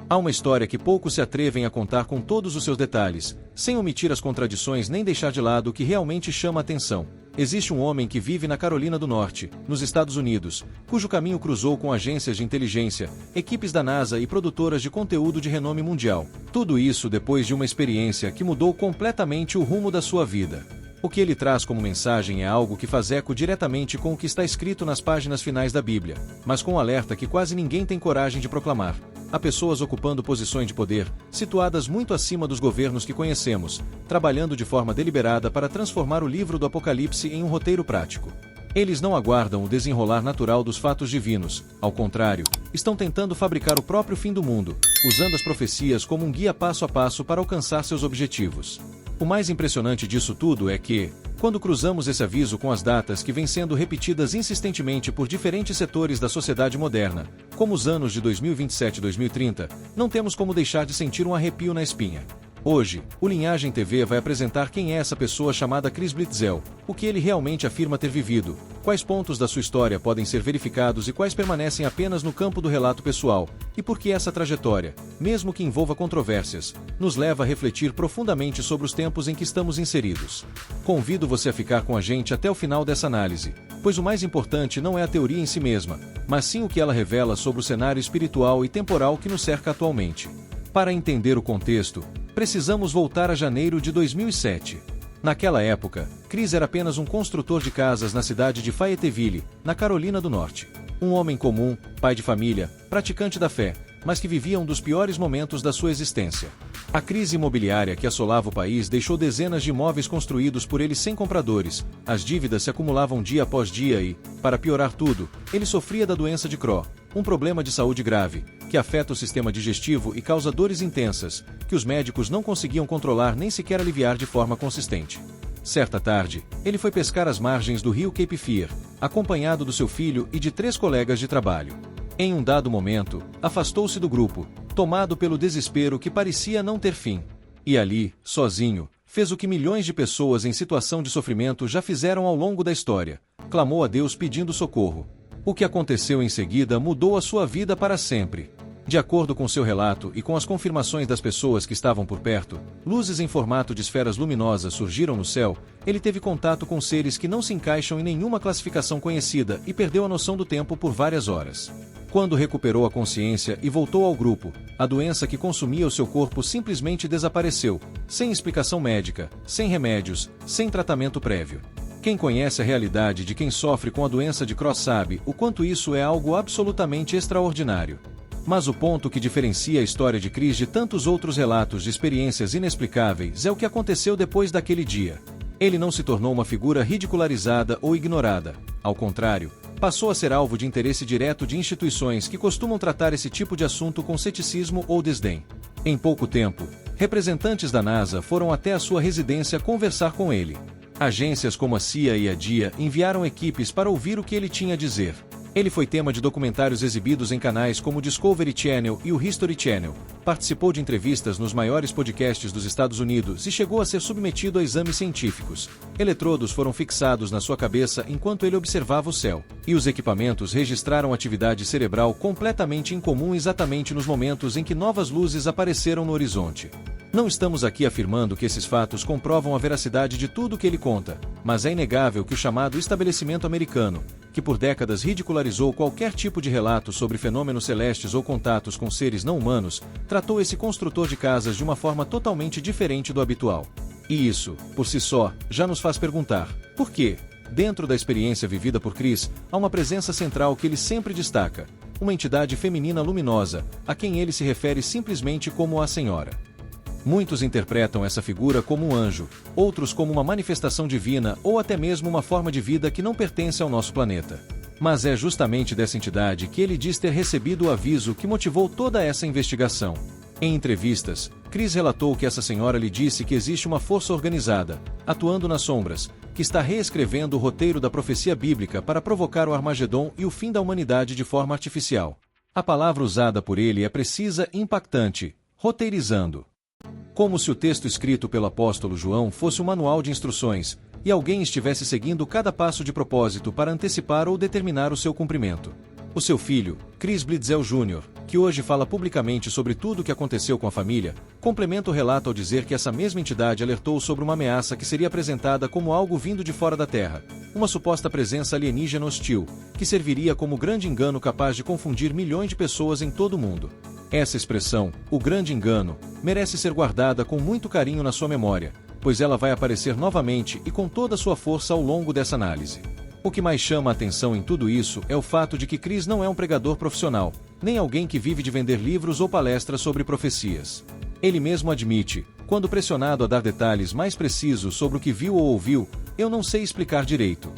Há uma história que poucos se atrevem a contar com todos os seus detalhes, sem omitir as contradições nem deixar de lado o que realmente chama a atenção. Existe um homem que vive na Carolina do Norte, nos Estados Unidos, cujo caminho cruzou com agências de inteligência, equipes da NASA e produtoras de conteúdo de renome mundial. Tudo isso depois de uma experiência que mudou completamente o rumo da sua vida. O que ele traz como mensagem é algo que faz eco diretamente com o que está escrito nas páginas finais da Bíblia, mas com um alerta que quase ninguém tem coragem de proclamar. Há pessoas ocupando posições de poder, situadas muito acima dos governos que conhecemos, trabalhando de forma deliberada para transformar o livro do Apocalipse em um roteiro prático. Eles não aguardam o desenrolar natural dos fatos divinos, ao contrário, estão tentando fabricar o próprio fim do mundo, usando as profecias como um guia passo a passo para alcançar seus objetivos. O mais impressionante disso tudo é que, quando cruzamos esse aviso com as datas que vêm sendo repetidas insistentemente por diferentes setores da sociedade moderna, como os anos de 2027 e 2030, não temos como deixar de sentir um arrepio na espinha. Hoje, o Linhagem TV vai apresentar quem é essa pessoa chamada Chris Blitzel, o que ele realmente afirma ter vivido, quais pontos da sua história podem ser verificados e quais permanecem apenas no campo do relato pessoal, e por que essa trajetória, mesmo que envolva controvérsias, nos leva a refletir profundamente sobre os tempos em que estamos inseridos. Convido você a ficar com a gente até o final dessa análise, pois o mais importante não é a teoria em si mesma, mas sim o que ela revela sobre o cenário espiritual e temporal que nos cerca atualmente. Para entender o contexto, precisamos voltar a janeiro de 2007. Naquela época, Chris era apenas um construtor de casas na cidade de Fayetteville, na Carolina do Norte. Um homem comum, pai de família, praticante da fé, mas que vivia um dos piores momentos da sua existência. A crise imobiliária que assolava o país deixou dezenas de imóveis construídos por ele sem compradores, as dívidas se acumulavam dia após dia e, para piorar tudo, ele sofria da doença de Crohn, um problema de saúde grave, que afeta o sistema digestivo e causa dores intensas, que os médicos não conseguiam controlar nem sequer aliviar de forma consistente. Certa tarde, ele foi pescar às margens do rio Cape Fear, acompanhado do seu filho e de 3 colegas de trabalho. Em um dado momento, afastou-se do grupo, tomado pelo desespero que parecia não ter fim. E ali, sozinho, fez o que milhões de pessoas em situação de sofrimento já fizeram ao longo da história: clamou a Deus pedindo socorro. O que aconteceu em seguida mudou a sua vida para sempre. De acordo com seu relato e com as confirmações das pessoas que estavam por perto, luzes em formato de esferas luminosas surgiram no céu. Ele teve contato com seres que não se encaixam em nenhuma classificação conhecida e perdeu a noção do tempo por várias horas. Quando recuperou a consciência e voltou ao grupo, a doença que consumia o seu corpo simplesmente desapareceu, sem explicação médica, sem remédios, sem tratamento prévio. Quem conhece a realidade de quem sofre com a doença de Crohn sabe o quanto isso é algo absolutamente extraordinário. Mas o ponto que diferencia a história de Chris de tantos outros relatos de experiências inexplicáveis é o que aconteceu depois daquele dia. Ele não se tornou uma figura ridicularizada ou ignorada. Ao contrário, passou a ser alvo de interesse direto de instituições que costumam tratar esse tipo de assunto com ceticismo ou desdém. Em pouco tempo, representantes da NASA foram até a sua residência conversar com ele. Agências como a CIA e a DIA enviaram equipes para ouvir o que ele tinha a dizer. Ele foi tema de documentários exibidos em canais como o Discovery Channel e o History Channel, participou de entrevistas nos maiores podcasts dos Estados Unidos e chegou a ser submetido a exames científicos. Eletrodos foram fixados na sua cabeça enquanto ele observava o céu, e os equipamentos registraram atividade cerebral completamente incomum exatamente nos momentos em que novas luzes apareceram no horizonte. Não estamos aqui afirmando que esses fatos comprovam a veracidade de tudo o que ele conta, mas é inegável que o chamado estabelecimento americano, que por décadas ridicularizou qualquer tipo de relato sobre fenômenos celestes ou contatos com seres não humanos, tratou esse construtor de casas de uma forma totalmente diferente do habitual. E isso, por si só, já nos faz perguntar: por quê? Dentro da experiência vivida por Chris, há uma presença central que ele sempre destaca: uma entidade feminina luminosa, a quem ele se refere simplesmente como a Senhora. Muitos interpretam essa figura como um anjo, outros como uma manifestação divina ou até mesmo uma forma de vida que não pertence ao nosso planeta. Mas é justamente dessa entidade que ele diz ter recebido o aviso que motivou toda essa investigação. Em entrevistas, Chris relatou que essa senhora lhe disse que existe uma força organizada, atuando nas sombras, que está reescrevendo o roteiro da profecia bíblica para provocar o Armagedon e o fim da humanidade de forma artificial. A palavra usada por ele é precisa e impactante: roteirizando. Como se o texto escrito pelo apóstolo João fosse um manual de instruções, e alguém estivesse seguindo cada passo de propósito para antecipar ou determinar o seu cumprimento. O seu filho, Chris Blitzel Jr., que hoje fala publicamente sobre tudo o que aconteceu com a família, complementa o relato ao dizer que essa mesma entidade alertou sobre uma ameaça que seria apresentada como algo vindo de fora da Terra, uma suposta presença alienígena hostil, que serviria como grande engano capaz de confundir milhões de pessoas em todo o mundo. Essa expressão, o grande engano, merece ser guardada com muito carinho na sua memória, pois ela vai aparecer novamente e com toda a sua força ao longo dessa análise. O que mais chama a atenção em tudo isso é o fato de que Chris não é um pregador profissional, nem alguém que vive de vender livros ou palestras sobre profecias. Ele mesmo admite, quando pressionado a dar detalhes mais precisos sobre o que viu ou ouviu, eu não sei explicar direito.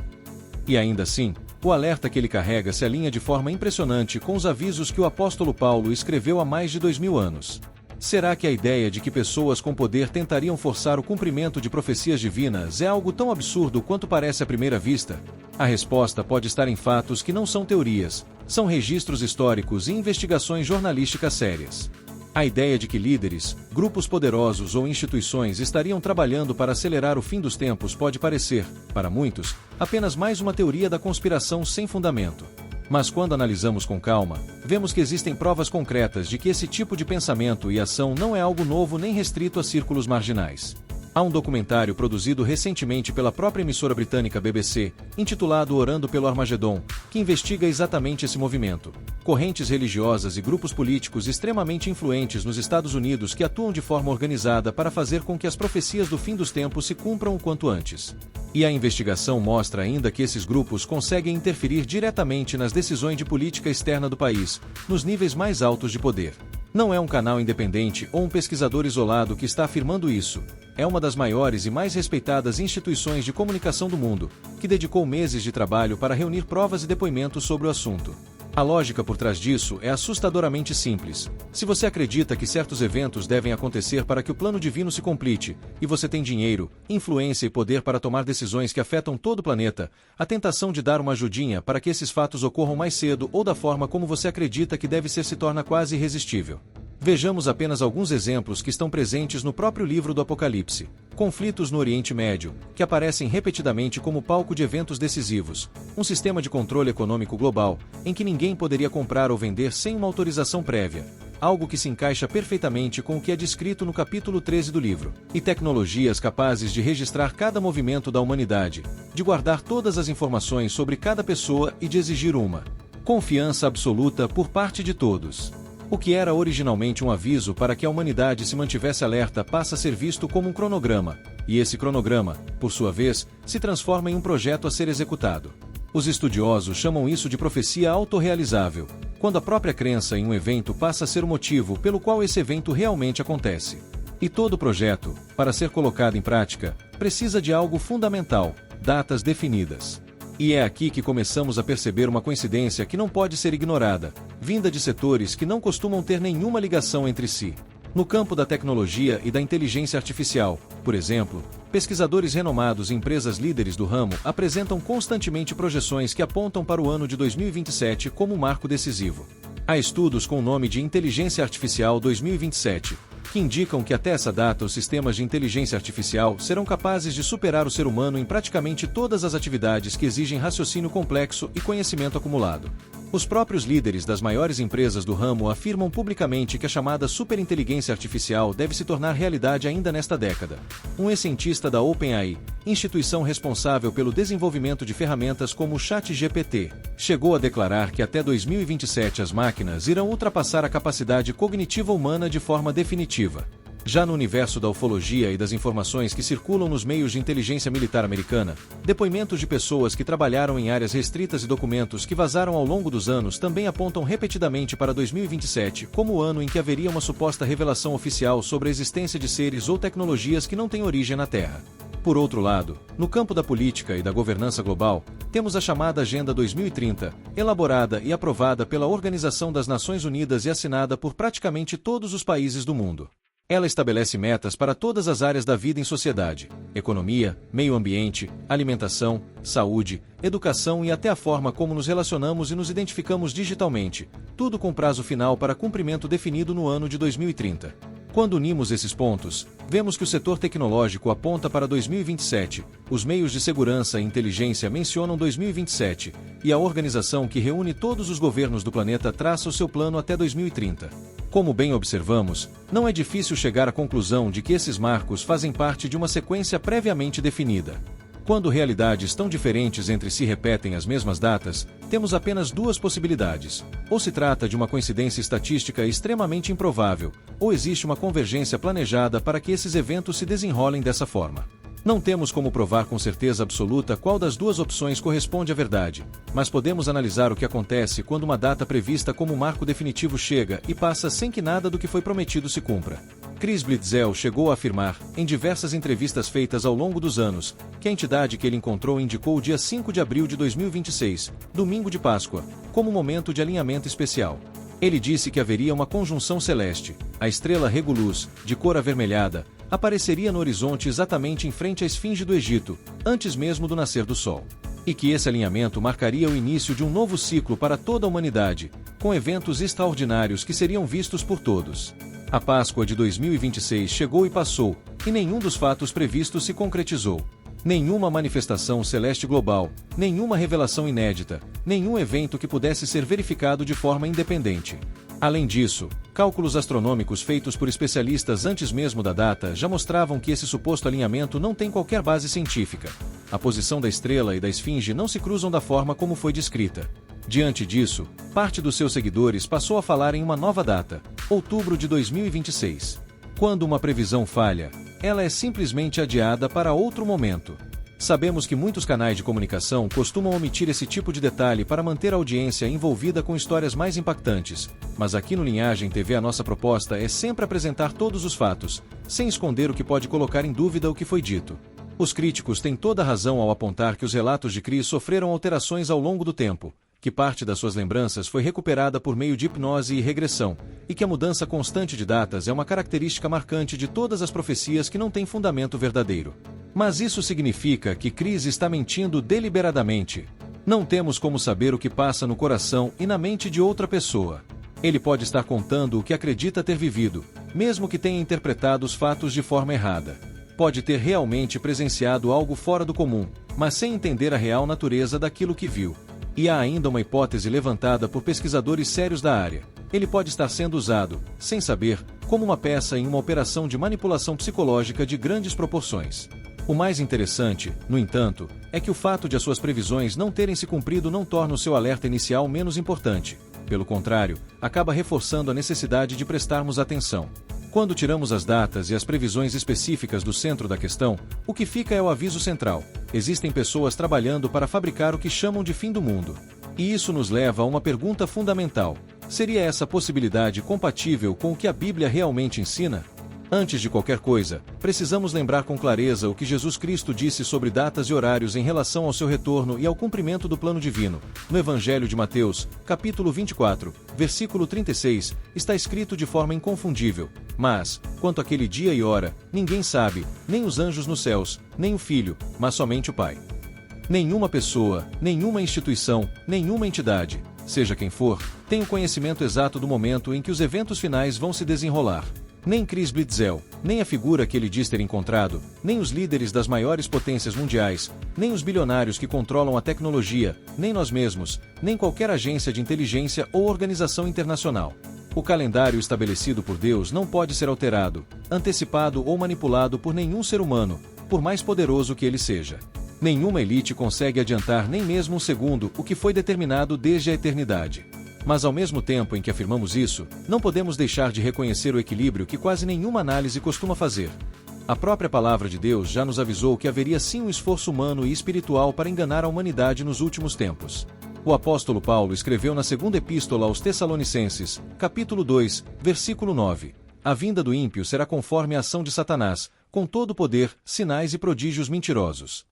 E ainda assim, o alerta que ele carrega se alinha de forma impressionante com os avisos que o apóstolo Paulo escreveu há mais de 2000 anos. Será que a ideia de que pessoas com poder tentariam forçar o cumprimento de profecias divinas é algo tão absurdo quanto parece à primeira vista? A resposta pode estar em fatos que não são teorias, são registros históricos e investigações jornalísticas sérias. A ideia de que líderes, grupos poderosos ou instituições estariam trabalhando para acelerar o fim dos tempos pode parecer, para muitos, apenas mais uma teoria da conspiração sem fundamento. Mas quando analisamos com calma, vemos que existem provas concretas de que esse tipo de pensamento e ação não é algo novo nem restrito a círculos marginais. Há um documentário produzido recentemente pela própria emissora britânica BBC, intitulado Orando pelo Armagedon, que investiga exatamente esse movimento. Correntes religiosas e grupos políticos extremamente influentes nos Estados Unidos que atuam de forma organizada para fazer com que as profecias do fim dos tempos se cumpram o quanto antes. E a investigação mostra ainda que esses grupos conseguem interferir diretamente nas decisões de política externa do país, nos níveis mais altos de poder. Não é um canal independente ou um pesquisador isolado que está afirmando isso. É uma das maiores e mais respeitadas instituições de comunicação do mundo, que dedicou meses de trabalho para reunir provas e depoimentos sobre o assunto. A lógica por trás disso é assustadoramente simples. Se você acredita que certos eventos devem acontecer para que o plano divino se complete, e você tem dinheiro, influência e poder para tomar decisões que afetam todo o planeta, a tentação de dar uma ajudinha para que esses fatos ocorram mais cedo ou da forma como você acredita que deve ser se torna quase irresistível. Vejamos apenas alguns exemplos que estão presentes no próprio livro do Apocalipse. Conflitos no Oriente Médio, que aparecem repetidamente como palco de eventos decisivos. Um sistema de controle econômico global, em que ninguém poderia comprar ou vender sem uma autorização prévia. Algo que se encaixa perfeitamente com o que é descrito no capítulo 13 do livro. E tecnologias capazes de registrar cada movimento da humanidade, de guardar todas as informações sobre cada pessoa e de exigir uma confiança absoluta por parte de todos. O que era originalmente um aviso para que a humanidade se mantivesse alerta passa a ser visto como um cronograma, e esse cronograma, por sua vez, se transforma em um projeto a ser executado. Os estudiosos chamam isso de profecia autorrealizável, quando a própria crença em um evento passa a ser o motivo pelo qual esse evento realmente acontece. E todo projeto, para ser colocado em prática, precisa de algo fundamental: datas definidas. E é aqui que começamos a perceber uma coincidência que não pode ser ignorada, vinda de setores que não costumam ter nenhuma ligação entre si. No campo da tecnologia e da inteligência artificial, por exemplo, pesquisadores renomados e empresas líderes do ramo apresentam constantemente projeções que apontam para o ano de 2027 como um marco decisivo. Há estudos com o nome de Inteligência Artificial 2027, que indicam que até essa data os sistemas de inteligência artificial serão capazes de superar o ser humano em praticamente todas as atividades que exigem raciocínio complexo e conhecimento acumulado. Os próprios líderes das maiores empresas do ramo afirmam publicamente que a chamada superinteligência artificial deve se tornar realidade ainda nesta década. Um ex-cientista da OpenAI, instituição responsável pelo desenvolvimento de ferramentas como o ChatGPT, chegou a declarar que até 2027 as máquinas irão ultrapassar a capacidade cognitiva humana de forma definitiva. Já no universo da ufologia e das informações que circulam nos meios de inteligência militar americana, depoimentos de pessoas que trabalharam em áreas restritas e documentos que vazaram ao longo dos anos também apontam repetidamente para 2027 como o ano em que haveria uma suposta revelação oficial sobre a existência de seres ou tecnologias que não têm origem na Terra. Por outro lado, no campo da política e da governança global, temos a chamada Agenda 2030, elaborada e aprovada pela Organização das Nações Unidas e assinada por praticamente todos os países do mundo. Ela estabelece metas para todas as áreas da vida em sociedade: economia, meio ambiente, alimentação, saúde, educação e até a forma como nos relacionamos e nos identificamos digitalmente, tudo com prazo final para cumprimento definido no ano de 2030. Quando unimos esses pontos, vemos que o setor tecnológico aponta para 2027, os meios de segurança e inteligência mencionam 2027, e a organização que reúne todos os governos do planeta traça o seu plano até 2030. Como bem observamos, não é difícil chegar à conclusão de que esses marcos fazem parte de uma sequência previamente definida. Quando realidades tão diferentes entre si repetem as mesmas datas, temos apenas duas possibilidades. Ou se trata de uma coincidência estatística extremamente improvável, ou existe uma convergência planejada para que esses eventos se desenrolem dessa forma. Não temos como provar com certeza absoluta qual das duas opções corresponde à verdade, mas podemos analisar o que acontece quando uma data prevista como marco definitivo chega e passa sem que nada do que foi prometido se cumpra. Chris Blitzel chegou a afirmar, em diversas entrevistas feitas ao longo dos anos, que a entidade que ele encontrou indicou o dia 5 de abril de 2026, domingo de Páscoa, como momento de alinhamento especial. Ele disse que haveria uma conjunção celeste, a estrela Regulus, de cor avermelhada, apareceria no horizonte exatamente em frente à esfinge do Egito, antes mesmo do nascer do sol. E que esse alinhamento marcaria o início de um novo ciclo para toda a humanidade, com eventos extraordinários que seriam vistos por todos. A Páscoa de 2026 chegou e passou, e nenhum dos fatos previstos se concretizou. Nenhuma manifestação celeste global, nenhuma revelação inédita, nenhum evento que pudesse ser verificado de forma independente. Além disso, cálculos astronômicos feitos por especialistas antes mesmo da data já mostravam que esse suposto alinhamento não tem qualquer base científica. A posição da estrela e da esfinge não se cruzam da forma como foi descrita. Diante disso, parte dos seus seguidores passou a falar em uma nova data, outubro de 2026. Quando uma previsão falha, ela é simplesmente adiada para outro momento. Sabemos que muitos canais de comunicação costumam omitir esse tipo de detalhe para manter a audiência envolvida com histórias mais impactantes, mas aqui no Linhagem TV a nossa proposta é sempre apresentar todos os fatos, sem esconder o que pode colocar em dúvida o que foi dito. Os críticos têm toda a razão ao apontar que os relatos de Chris sofreram alterações ao longo do tempo, que parte das suas lembranças foi recuperada por meio de hipnose e regressão, e que a mudança constante de datas é uma característica marcante de todas as profecias que não têm fundamento verdadeiro. Mas isso significa que Chris está mentindo deliberadamente. Não temos como saber o que passa no coração e na mente de outra pessoa. Ele pode estar contando o que acredita ter vivido, mesmo que tenha interpretado os fatos de forma errada. Pode ter realmente presenciado algo fora do comum, mas sem entender a real natureza daquilo que viu. E há ainda uma hipótese levantada por pesquisadores sérios da área. Ele pode estar sendo usado, sem saber, como uma peça em uma operação de manipulação psicológica de grandes proporções. O mais interessante, no entanto, é que o fato de as suas previsões não terem se cumprido não torna o seu alerta inicial menos importante. Pelo contrário, acaba reforçando a necessidade de prestarmos atenção. Quando tiramos as datas e as previsões específicas do centro da questão, o que fica é o aviso central. Existem pessoas trabalhando para fabricar o que chamam de fim do mundo. E isso nos leva a uma pergunta fundamental. Seria essa possibilidade compatível com o que a Bíblia realmente ensina? Antes de qualquer coisa, precisamos lembrar com clareza o que Jesus Cristo disse sobre datas e horários em relação ao seu retorno e ao cumprimento do plano divino. No Evangelho de Mateus, capítulo 24, versículo 36, está escrito de forma inconfundível: "Mas, quanto àquele dia e hora, ninguém sabe, nem os anjos nos céus, nem o Filho, mas somente o Pai." Nenhuma pessoa, nenhuma instituição, nenhuma entidade, seja quem for, tem o conhecimento exato do momento em que os eventos finais vão se desenrolar. Nem Chris Blitzel, nem a figura que ele diz ter encontrado, nem os líderes das maiores potências mundiais, nem os bilionários que controlam a tecnologia, nem nós mesmos, nem qualquer agência de inteligência ou organização internacional. O calendário estabelecido por Deus não pode ser alterado, antecipado ou manipulado por nenhum ser humano, por mais poderoso que ele seja. Nenhuma elite consegue adiantar nem mesmo um segundo o que foi determinado desde a eternidade. Mas ao mesmo tempo em que afirmamos isso, não podemos deixar de reconhecer o equilíbrio que quase nenhuma análise costuma fazer. A própria palavra de Deus já nos avisou que haveria sim um esforço humano e espiritual para enganar a humanidade nos últimos tempos. O apóstolo Paulo escreveu na segunda epístola aos Tessalonicenses, capítulo 2, versículo 9: "A vinda do ímpio será conforme a ação de Satanás, com todo poder, sinais e prodígios mentirosos."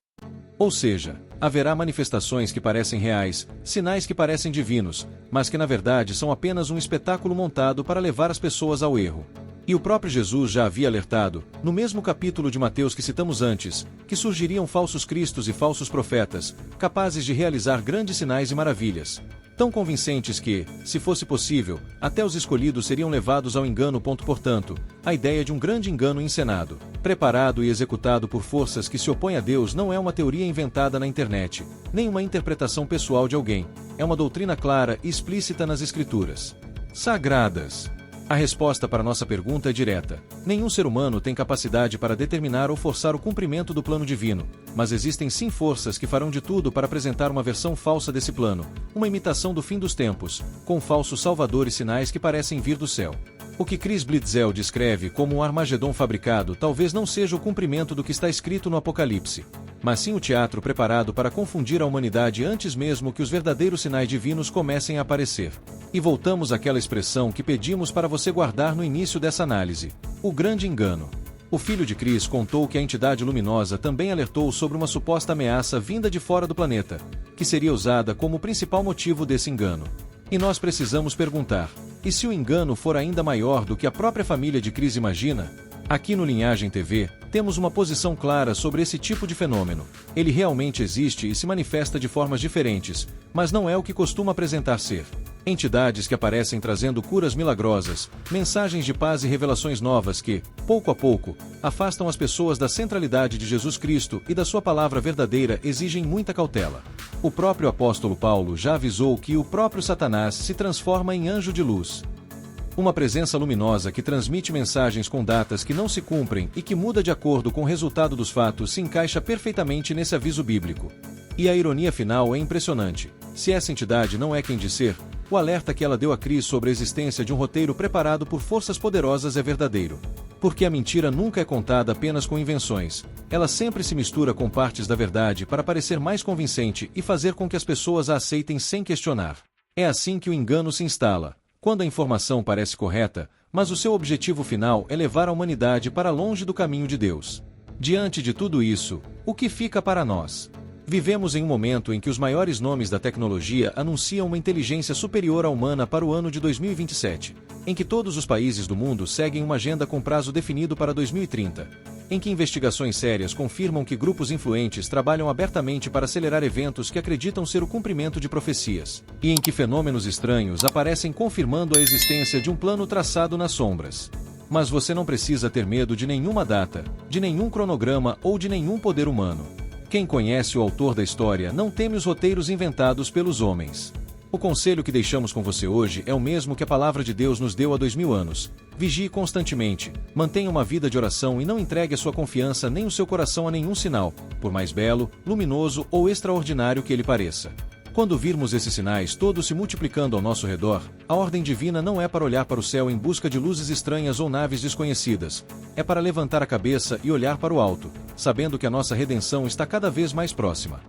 Ou seja, haverá manifestações que parecem reais, sinais que parecem divinos, mas que na verdade são apenas um espetáculo montado para levar as pessoas ao erro. E o próprio Jesus já havia alertado, no mesmo capítulo de Mateus que citamos antes, que surgiriam falsos cristos e falsos profetas, capazes de realizar grandes sinais e maravilhas. Tão convincentes que, se fosse possível, até os escolhidos seriam levados ao engano. Portanto, a ideia de um grande engano encenado, preparado e executado por forças que se opõem a Deus não é uma teoria inventada na internet, nem uma interpretação pessoal de alguém, é uma doutrina clara e explícita nas Escrituras sagradas. A resposta para nossa pergunta é direta. Nenhum ser humano tem capacidade para determinar ou forçar o cumprimento do plano divino, mas existem sim forças que farão de tudo para apresentar uma versão falsa desse plano, uma imitação do fim dos tempos, com falsos salvadores e sinais que parecem vir do céu. O que Chris Blitzel descreve como um Armagedon fabricado talvez não seja o cumprimento do que está escrito no Apocalipse, mas sim o teatro preparado para confundir a humanidade antes mesmo que os verdadeiros sinais divinos comecem a aparecer. E voltamos àquela expressão que pedimos para você guardar no início dessa análise: o grande engano. O filho de Chris contou que a entidade luminosa também alertou sobre uma suposta ameaça vinda de fora do planeta, que seria usada como principal motivo desse engano. E nós precisamos perguntar: e se o engano for ainda maior do que a própria família de Chris imagina? Aqui no Linhagem TV, temos uma posição clara sobre esse tipo de fenômeno. Ele realmente existe e se manifesta de formas diferentes, mas não é o que costuma apresentar ser. Entidades que aparecem trazendo curas milagrosas, mensagens de paz e revelações novas que, pouco a pouco, afastam as pessoas da centralidade de Jesus Cristo e da sua palavra verdadeira exigem muita cautela. O próprio apóstolo Paulo já avisou que o próprio Satanás se transforma em anjo de luz. Uma presença luminosa que transmite mensagens com datas que não se cumprem e que muda de acordo com o resultado dos fatos se encaixa perfeitamente nesse aviso bíblico. E a ironia final é impressionante. Se essa entidade não é quem diz ser, o alerta que ela deu a Chris sobre a existência de um roteiro preparado por forças poderosas é verdadeiro. Porque a mentira nunca é contada apenas com invenções. Ela sempre se mistura com partes da verdade para parecer mais convincente e fazer com que as pessoas a aceitem sem questionar. É assim que o engano se instala. Quando a informação parece correta, mas o seu objetivo final é levar a humanidade para longe do caminho de Deus. Diante de tudo isso, o que fica para nós? Vivemos em um momento em que os maiores nomes da tecnologia anunciam uma inteligência superior à humana para o ano de 2027, em que todos os países do mundo seguem uma agenda com prazo definido para 2030, em que investigações sérias confirmam que grupos influentes trabalham abertamente para acelerar eventos que acreditam ser o cumprimento de profecias, e em que fenômenos estranhos aparecem confirmando a existência de um plano traçado nas sombras. Mas você não precisa ter medo de nenhuma data, de nenhum cronograma ou de nenhum poder humano. Quem conhece o autor da história não teme os roteiros inventados pelos homens. O conselho que deixamos com você hoje é o mesmo que a palavra de Deus nos deu há 2000 anos. Vigie constantemente, mantenha uma vida de oração e não entregue a sua confiança nem o seu coração a nenhum sinal, por mais belo, luminoso ou extraordinário que ele pareça. Quando virmos esses sinais todos se multiplicando ao nosso redor, a ordem divina não é para olhar para o céu em busca de luzes estranhas ou naves desconhecidas. É para levantar a cabeça e olhar para o alto, sabendo que a nossa redenção está cada vez mais próxima.